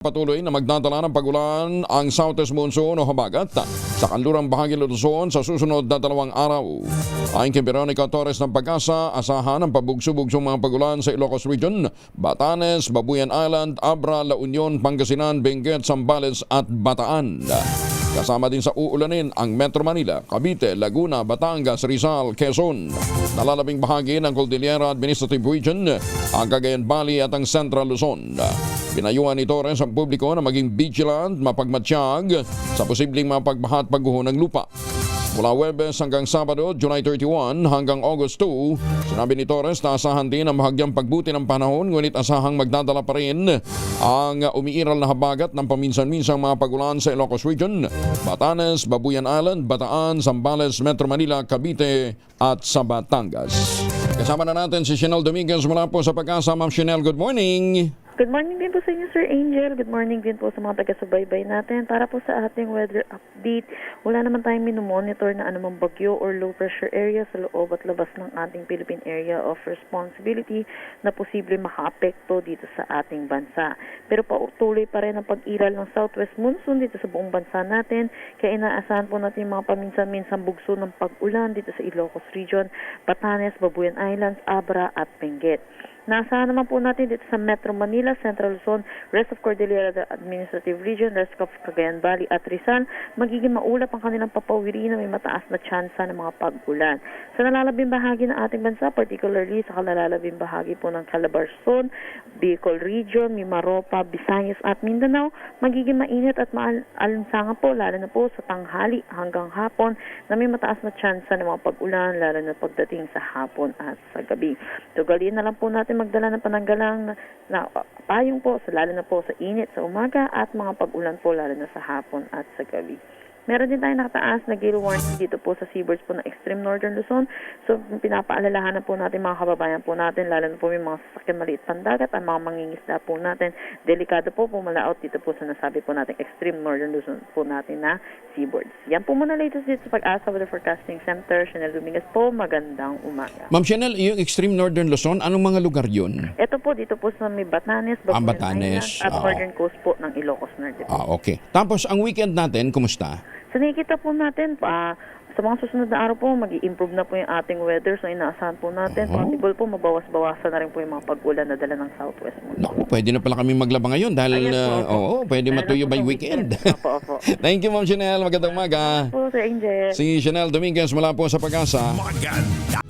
Patuloy na magdadala ng pagulan ang Southwest Monsoon o habagat sa kanlurang bahagi ng Luzon sa susunod na 2 araw. Ayon kay Veronica Torres ng Pag-asa, asahan ang pabugso-bugsong mga pagulan sa Ilocos Region, Batanes, Babuyan Island, Abra, La Union, Pangasinan, Benguet, Zambales at Bataan. Kasama din sa uulanin ang Metro Manila, Cavite, Laguna, Batangas, Rizal, Quezon. Nalalabing bahagi ng Cordillera Administrative Region, ang Cagayan Valley at ang Central Luzon. Pinayuhan ni Torres ang publiko na maging vigilant, mapagmatsyag sa posibleng mapagbaha at pagguho ng lupa. Mula Huwebes hanggang Sabado, July 31 hanggang August 2, sinabi ni Torres na asahan din ang bahagyang pagbuti ng panahon, ngunit asahang magdadala pa rin ang umiiral na habagat ng paminsan-minsang mga pagulan sa Ilocos Region, Batanes, Babuyan Island, Bataan, Zambales, Metro Manila, Cavite at sa Batangas. Kasama na natin si Chanel Dominguez mula po sa Pag-asa. Ma'am Chanel, good morning! Good morning din po sa inyo, Sir Angel. Good morning din po sa mga taga-subaybay natin. Para po sa ating weather update, wala naman tayong minomonitor na anumang bagyo or low pressure area sa loob at labas ng ating Philippine Area of Responsibility na posible makaapekto dito sa ating bansa. Pero patuloy pa rin ang pag-iral ng Southwest Monsoon dito sa buong bansa natin. Kaya inaasahan po natin yung mga paminsan-minsang bugso ng pag-ulan dito sa Ilocos Region, Batanes, Babuyan Islands, Abra at Benguet. Naasahan naman po natin dito sa Metro Manila, Central Luzon, rest of Cordillera Administrative Region, rest of Cagayan Valley at Rizal, magiging maulap ang kanilang papawiri na may mataas na tsansa ng mga pag-ulan. Sa nalalabing bahagi ng ating bansa, particularly sa kalalabing bahagi po ng Calabarzon, Bicol Region, Mimaropa, Visayas at Mindanao, magiging mainit at maalinsangan po, lalo na po sa tanghali hanggang hapon na may mataas na tsansa ng mga pag-ulan, lalo na pagdating sa hapon at sa gabi. Tugaliin na lang po natin magdala ng pananggalang na payong po, lalo na po sa init sa umaga at mga pag-ulan po lalo na sa hapon at sa gabi. Meron din tayong nakataas na gale warning dito po sa seaboards po ng extreme northern Luzon. So, pinapaalalahanan po natin mga kababayan po natin, lalo na po may mga sasakyan maliit pandagat at mga mangingisda po natin. Delikado po pumalaot dito po sa nasabi po natin extreme northern Luzon po natin na seaboards. Yan po muna latest dito sa Pag-asa Weather Forecasting Center. Chanel Dominguez po, magandang umaga. Ma'am Chanel, yung extreme northern Luzon, anong mga lugar yun? Ito po dito po sa may Batanes, Babuyan Batanes. Island at northern coast po ng Ilocos Norte. Okay. Tapos ang weekend natin, kumusta? So nakikita po natin, sa mga susunod na araw po, mag-i-improve na po yung ating weather. So inaasahan po natin, possible po, mabawas-bawasan na rin po yung mga pag-ulan na dala ng Southwest Monsoon. Naku, pwede na pala kami maglaba ngayon dahil pwede matuyo by weekend. Opo. Thank you, Ma'am Chanel. Magandang umaga. Po, Sir Angel. Si Chanel Dominguez mula po sa Pag-asa. Maganda.